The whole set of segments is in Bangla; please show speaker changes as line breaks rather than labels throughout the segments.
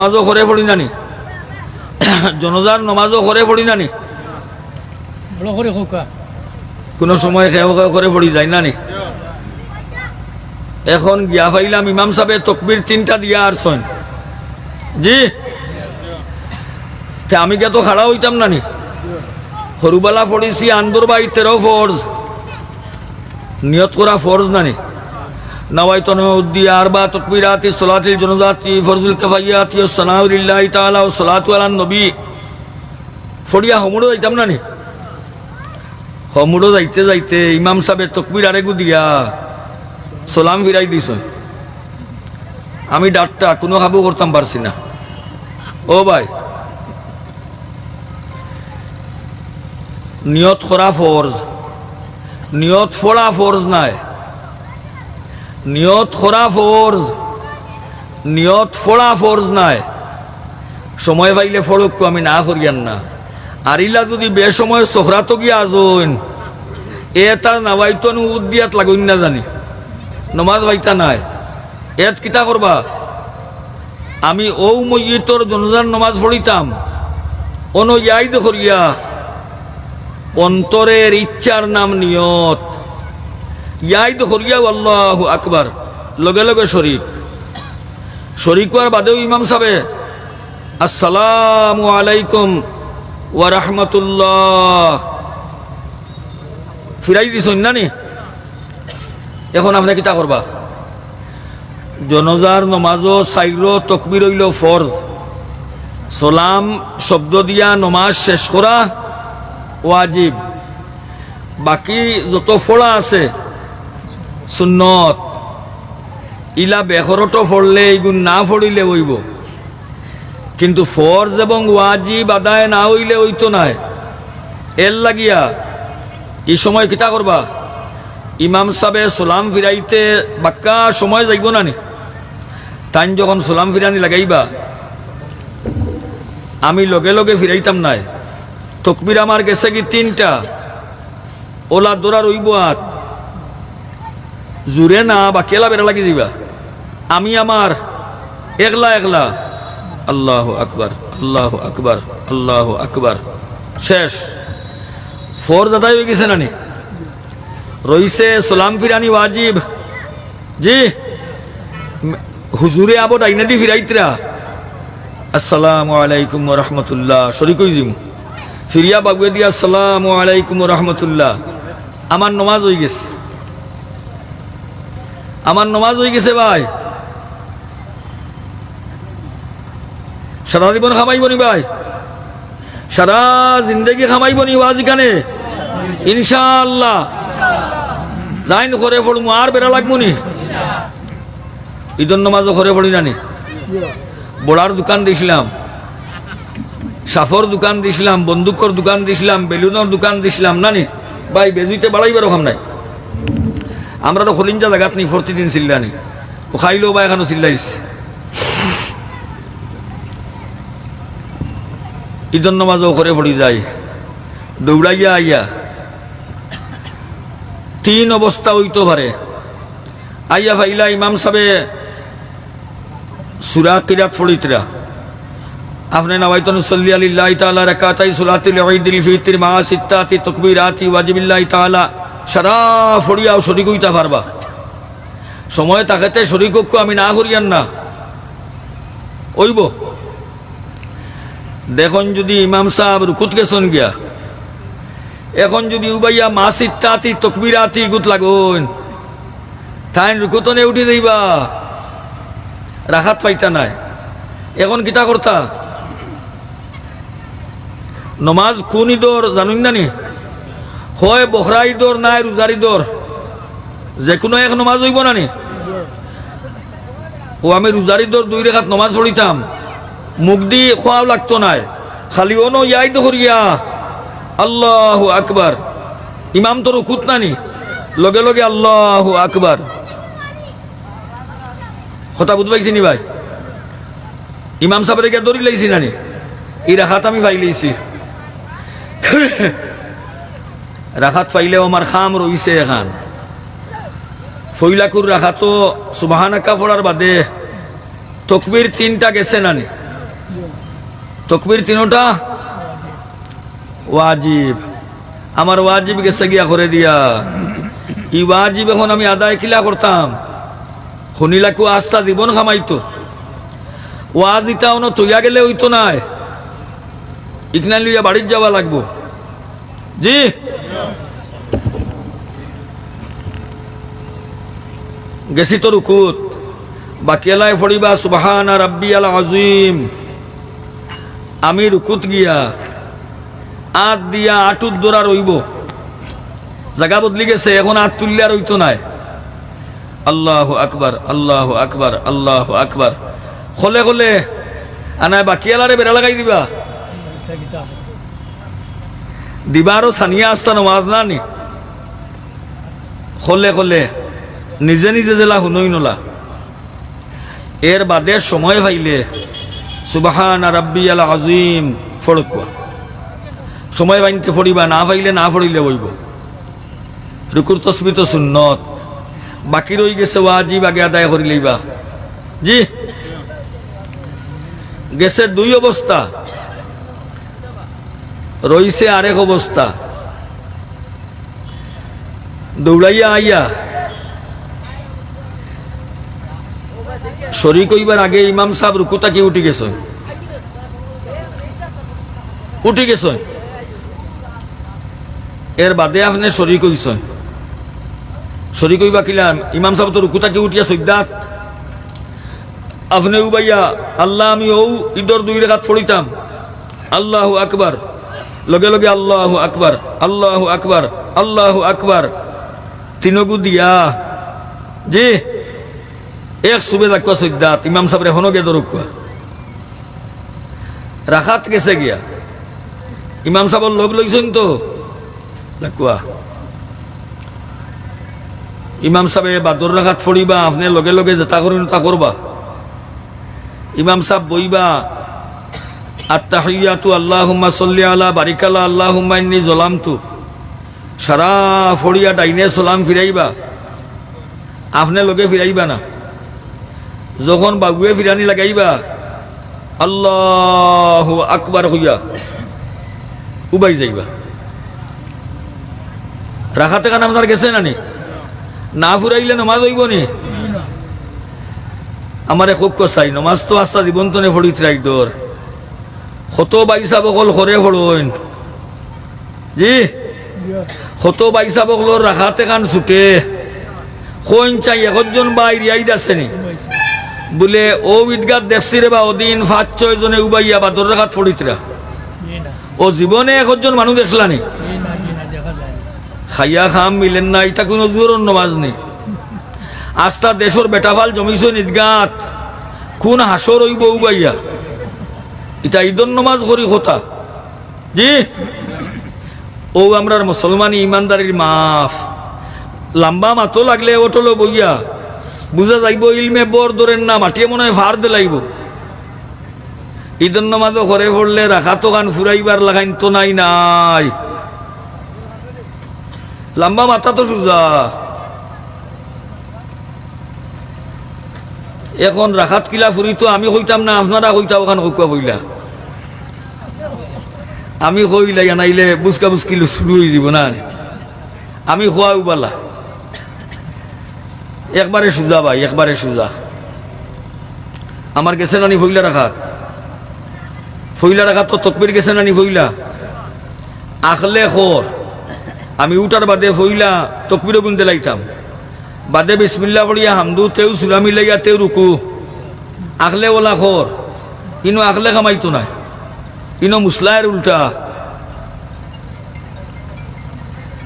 নামাজও করে পড়ি নানি জনজার নমাজও করে পড়ি নানি কোনো সময় খেয়ে করে পড়ি যায় নানি। এখন গিয়া পাইলাম ইমাম সাহেব তকবির 3টা দিয়া আর ছয় জি আমি কে তো খাড়া হইতাম নানি। সরুবেলা পড়িছি আন্দর বাই 13 ফরজ নিয়ত করা ফরজ নানি। নওয়াইতু উদ্দিয়া আরবা তাকবীরাতি সালাতিল জানাজাতি ফরজুল কিফায়াতি ওয়া সানাউ লিল্লাহি তাআলা ওয়া সালাতু আলান নবী ফড়িয়া হমুড়ো যাইতাম নানি। হমুড়ো যাইতে যাইতে ইমাম সাহেব তাকবীর আরেগু দিয়া সালাম ফিরাই দিছ। আমি ডাক্তার কোনো কাবু করতাম পারছি না। ও ভাই নিয়ত করা ফরজ, নিয়ত ফোড়া ফরজ নাই। নিয়ত করা ফরজ, নিয়ত ফোড়া ফরজ নাই। সময় পাইলে ফড়ক আমি না করিয়ান না। আর ইলা যদি বেসময় সোহরাতো গিয়া আজইন এ তার নাওয়াইতু উদ্দিয়াত লাগুন না জানি নমাজ ভাইতা নাই। এত কিতা করবা আমি ও মইয়িতর জনজার নমাজ পড়িতাম অন ইয়াইদ করিয়া অন্তরের ইচ্ছার নাম নিয়ত ইয়াইদ করিয়া আল্লাহু আকবার লগে লগে শরীক হওয়ার বাদেও ইমাম সাহেব আসসালামু আলাইকুম ওয়া রাহমাতুল্লাহ ফিরাই দিছেন নানি। এখন আপনি কিতা করবা জনজার নমাজও সাইরো তকবির হইল ফরজ, সালাম শব্দ দিয়া নমাজ শেষ করা ওয়াজিব, বাকি যত ফোড়া আছে সুন্নত। ইলা বেখরটো ফড়লে এইগুণ না ফড়িলে হইব, কিন্তু ফরজ এবং ওয়াজিব আদায় না হইলে হইতো নাই। এর লাগিয়া এই সময় কিতা করবা ইমাম সাহেব সালাম ফিরাইতে বাক্কা সময় যাইব না নি। তাই যখন সালাম ফিরানি লাগাইবা আমি লগে লগে ফিরাইতাম নাই। তকবির আমার গেছে কি 3টা ওলা দৌড়া রইব আর জুড়ে না বা কেলা বেড়া লাগি যাইবা। আমি আমার একলা একলা আল্লাহু আকবার আল্লাহু আকবার আল্লাহু আকবার শেষ। ফরজ আদায় হয়ে গেছে নানি। রইছে সালাম ফিরানি ওয়াজিব জি হুজুরে আবো ডাইনাদি ফিরাইতরা আসসালামু আলাইকুম ওয়া রাহমাতুল্লাহ শরীকই জিমু ফিরিয়া বাগুয়ে দিয়া আসসালামু আলাইকুম ওয়া রাহমাতুল্লাহ। আমার নমাজ হয়ে গেছে, আমার নমাজ হয়ে গেছে ভাই। সারা জীবন খামাইবনি ভাই, সারা জিন্দগি খামাইবনি ওয়াজ এখানে ইনশাআল্লাহ। যাইন করে পড়মু আর বেড়া লাগবো নি। ঈদর নমাজও করে পড়ি নানি। বড়ার দোকান দিছিলাম, সাফর দোকান দিছিলাম, বন্দুকর দোকান দিছিলাম, বেলুনের দোকান দিছিলাম নানি। ভাই বেজুইতে বাড়াইবার ওখান নাই। আমরা তো হলিঞ্জা জায়গাত নি প্রতিদিন চিল্লানি ও খাইলেও বা এখানে চিল্লাইস। ঈদর নমাজও করে পড়ি যাই দৌড়াইয়া আইয়া 3 অবস্থা হইতে পারে। আইয়া ভাইলা ইমাম সাহেব সূরা কিরাত পড়িতরা আপনি নাওয়াইতু সাল্লি আলিল্লাহি তাআলা রাকাতাই সালাতুল ঈদিল ফিতর মা সিত্তাতি তাকবীরাতি ওয়াজিবিল্লাহি তাআলা সারা ফড়িয়াও শরীক হইতা পারবা। সময় তাকাতে শরীক হক আমি না করিয়ান না ওইব। দেখুন যদি ইমাম সাহেব রুকুত গেছেন গিয়া এখন যদি উবাইয়া মা সিত্তাতি তাকবীরাতি গুত লাগুন তাই রুকুতনে উঠি যাইবা রাখাত পাইতা নাই। এখন কিতা করতা নমাজ কোন ঈদর জানুন নানি হয় বখরা ঈদর নাই রোজার ঈদর যে কোনো এক নমাজ হইব নানি। ও আমি রোজার ঈদর 2 রেখাত নমাজ পড়িতাম মুখ দি খোয়াও লাগতো নাই খালি অনো ইয়াইদ করিয়া আল্লাহু আকবার ইমাম তো রুকুত নানি লগে লগে আল্লাহু আকবার। কথা বুঝবাইছি নি ভাই? ইমাম সাহেবের গিয়ে দৌড়ি লাইছি নানি এই রাখাত আমি পাই লাইছি। রাখাত পাইলেও আমার খাম রইছে এখান ফইলাকুর রাখাতো সুবহানাকা পড়ার বাদে তকবীর 3টা গেছে নানি তকবীর তিনোটা ওয়াজিব। আমার ওয়াজিব গেছে গিয়া করে দিয়া, ই ওয়াজিব এখন আমি আদায় কিলা করতাম, শুনিলাকু আস্থা জীবন খামাইতো, ওয়াজ ইটাও ন তৈয়া গেলে হইতো নাই, ইকনা লইয়া বাড়ির যাওয়া লাগবো। জি গেছি তো রুকুত, বাকি এলাই পড়িবা সুবহানা রাব্বিয়াল আযীম। আমি রুকুত গিয়া আট দিয়া আটুর দৌড়া রইব, জায়গা বদলি গেছে, এখন আট তুললে আর হইতো নাই। আল্লাহু আকবার, আল্লাহু আকবার, আল্লাহু আকবার খলে খলে আনায় বাকি এলারে বেড়া লাগাই দিবা, দিবারও সানিয়া আসতা নমাজ না নি, খলে খলে নিজে নিজে জেলা হুনই নলা। এর বাদে সময় পাইলে সুবহানা রাব্বিয়াল আযীম ফড়কুয়া, সময় বাইনতে ফড়িবা, না পাইলে না ফড়িলে বইব। রুকুর তসবি তো সুন্নত, বাকি রই গেছে ওয়াজিব, আগে আদায় করি লইবা। জি গেছে দুই অবস্থা, রইছে আরেক অবস্থা। দৌড়াইয়া আইয়া শরীক হইবার আগে ইমাম সাহেব রুকুতা কি উঠি গেছ, উঠি গেছ, এর বাদে আপনি শরীক হইছেন। শরীক হইবা কিলাম, ইমাম সাহেব তো রুকুতা কি উঠিয়া সৈদাত, আপনি উবাইয়া আল্লাহ আমি ও ঈদর দুই রেখাত পড়িতাম, আল্লাহু আকবার, লগে লগে আল্লাহু আকবার, আল্লাহু আকবার, আল্লাহু আকবার তিনগু দিয়া। জি এক সুবে রাখবা সৈদাত, ইমাম সাহেব এখনো গে দরকুয়া রাখাত গেছে গিয়া, ইমাম সাহেব লোক লইছেন তো দেখুয়া, ইমাম সাহেব বাদর রাখাত ফড়িবা, আপনি লগে লগে যেটা করেন তা করবা। ইমাম সাহেব বইবা আত্তাহিয়াতু আল্লাহুম্মা সাল্লি আলা বারিকালা আল্লাহুম্মা ইন্নী যালামতু, সারা ফড়িয়া ডাইনে সালাম ফিরাইবা, আপনি লগে ফিরাইবা না। যখন বাগুয়ে ফিরানি লাগাইবা আল্লাহু আকবার হইয়া উবাই যাইবা। রাখাতে কান আপনার গেছে নানি, না ফুরাইলে নমাজ হইব নি? আমারে খুব কসাই নমাজ তো আস্তা জীবন তো নে ফড়িত রাখদর, কত বাইসা বকল করে ফড়ইন। জি কত বাইসা বকলর রাখাতে কান ছুটে, কইন চাই একজন বাইর ইয়াইদ আসেনি বলে ও ঈদগাহ দেখছি রে বা ওদিন ৫-৬ জনে উবাইয়া বা দর রাখাত ফড়িতরা, ও জীবনে একজন মানুষ দেখলানি। খাইয়া খাম মিলেন না, এটা কোনো জোর নমাজ নেই। আস্তা দেশর বেটাফাল জমিছ ঈদগাত, কোন হাসর হইব উবাইয়া, এটা ঈদর নমাজ করি কথা। জি ও আমরার মুসলমানি ইমানদারির মাফ, লম্বা মাতো লাগলে ওটলো বইয়া বুঝা যাইব ইলমে বর ধরেন না, মাটিয়ে মনে হয় ফার দিলাইব। ঈদর নমাজও ঘরে পড়লে রাখা তো গান ফুরাইবার লাগাইন তো নাই নাই, লম্বা মাথা তো সুজা। এখন রাখাত কিলা ফুরি তো আমি হইতাম না, আপনারা হইতা ওখান হকুয়া বইলা, আমি হইলা জানাইলে বুসকা বুসকিল শুরু হয়ে দিব না, আমি খোয়া উবালা একবারে সুজা ভাই, একবারে সুজা। আমার গেছে নানি ফইলা রাখাত, ফইলা রাখাত তো তকবির গেছে নানি ফইলা আখলে খর, আমি উঠার বাদে ফইলা তকবিরও গুনতে লাইতাম, বাদে বিসমিল্লাহ পড়িয়া হামদু তেও সুরা মিলাইয়া তেও রুকু, আখলে ওলা খর, ইনো আখলে কামাইতো না, ইনো মুসলায়ের উল্টা।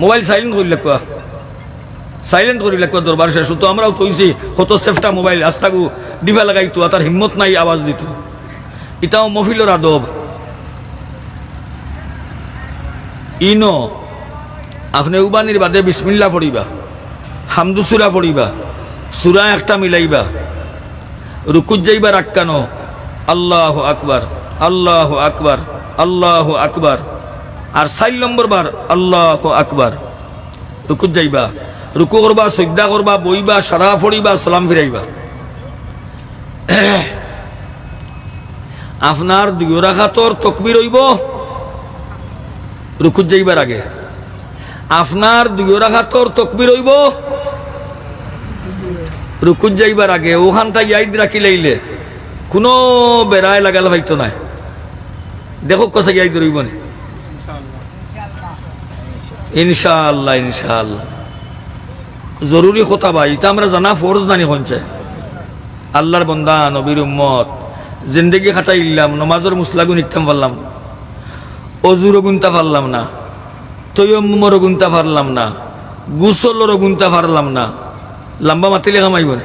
মোবাইল সাইলেন্ট করি লাগবা, সাইলেন্ট করি লাগবা, দরবার শেষ তো আমরাও তৈছি কত সেফটা মোবাইল আস্তাগু ডিবা লাগাইতো, তার হিম্মত নাই আওয়াজ দিত, এটাও মফিলর আদব। ইনো আপনি উবানির বাদে বিসমিল্লাহ পড়িবা, হামদু সুরা পড়িবা, সুরা একটা মিলাইবা, রুকুত যাইবা রাক্কানো আল্লাহু আকবার, আল্লাহু আকবার, আল্লাহু আকবার, আর ৪ নম্বর বার আল্লাহু আকবার, রুকুত যাইবা, রুকু করবা, সজদা করবা, বইবা, সারা পড়িবা, সালাম ফিরাইবা। আপনার দুই রাকাতর তকবীর হইব রুকুত যাইবার আগে, আপনার দুই রাকাতর তকবীর হইব রুকুত যাইবার আগে। ওখানটা ইয়াদ রাখি লাইলে কোনো বেড়ায় লাগাল হয়তো নাই। দেখো কষা ইয়াদ রইব না ইনশাআল্লাহ ইনশাআল্লাহ। জরুরি কথা ভাই, এটা আমরা জানা ফরজ নানি হচ্ছে। আল্লাহর বন্দা নবীর উম্মত জিন্দগি খাটাইলাম, নমাজের মুসলাগু নিকতাম পারলাম না, অজুরও গুনতে পারলাম না, তৈয়ম্মরও গুনতে পারলাম না, গুসলরও গুনতে পারলাম না, লম্বা মাতিলে কামাইব না।